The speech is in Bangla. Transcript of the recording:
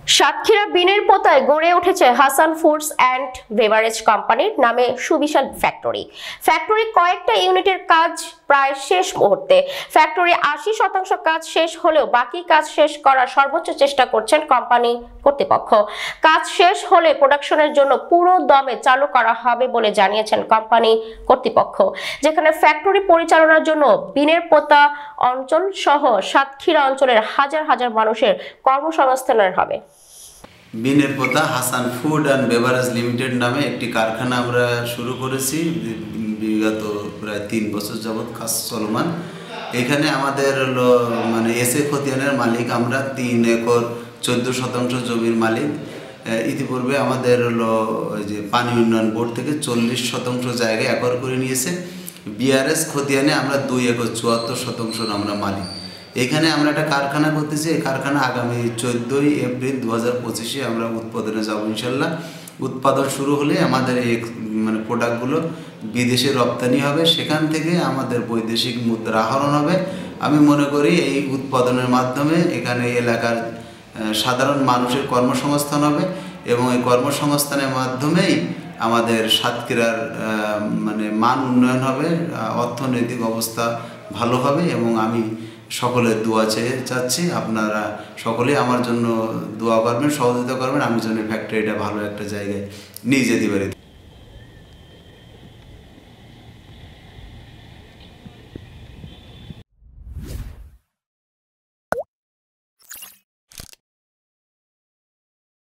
সাতক্ষীরা বিনের পোতায় গড়ে উঠেছে হাসান ফুডস অ্যান্ড বেভারেজ কোম্পানির নামে সুবিশাল ফ্যাক্টরি। ফ্যাক্টরি কয়েকটা ইউনিটের কাজ প্রায় শেষ মুহূর্তে। ফ্যাক্টরি 80% কাজ শেষ হলেও বাকি কাজ শেষ করার সর্বোচ্চ চেষ্টা করছেন কোম্পানি কর্তৃপক্ষ। কাজ শেষ হলে প্রোডাকশনের জন্য পুরো দমে চালু করা হবে বলে জানিয়েছেন কোম্পানি কর্তৃপক্ষ, যেখানে ফ্যাক্টরি পরিচালনার জন্য বিনের পোতা অঞ্চল সহ সাতক্ষীরা অঞ্চলের হাজার হাজার মানুষের কর্মসংস্থানের হবে। বিনের পোতা Hasan food and beverage limited নামে একটি কারখানা আমরা শুরু করেছি। বিগত প্রায় 3 বছর যাবৎ কাজ চলমান। এখানে আমাদের হলো এসএ খতিয়ানের মালিক আমরা, 3 একর 14% জমির মালিক। ইতিপূর্বে আমাদের হলো ওই যে পানি উন্নয়ন বোর্ড থেকে 40% জায়গা একর করে নিয়েছে। বিআরএস খতিয়ানে আমরা 2 একর 74% আমরা মালিক। এখানে আমরা একটা কারখানা করতেছি। এই কারখানা আগামী 14 এপ্রিল 2025 আমরা উৎপাদনে যাব ইনশাল্লাহ। উৎপাদন শুরু হলে আমাদের এই প্রোডাক্টগুলো বিদেশে রপ্তানি হবে, সেখান থেকে আমাদের বৈদেশিক মুদ্রা আহরণ হবে। আমি মনে করি এই উৎপাদনের মাধ্যমে এখানে এলাকার সাধারণ মানুষের কর্মসংস্থান হবে এবং এই কর্মসংস্থানের মাধ্যমেই আমাদের সাতক্ষীরার মান উন্নয়ন হবে, অর্থনৈতিক অবস্থা ভালো হবে। এবং আমি সকলের দোয়া চাচ্ছি, আপনারা সকলেই আমার জন্য দোয়া করবেন, সহযোগিতা করবেন, আমি যেন ফ্যাক্টরিটা ভালো একটা জায়গায় নিয়ে যেতে পারি।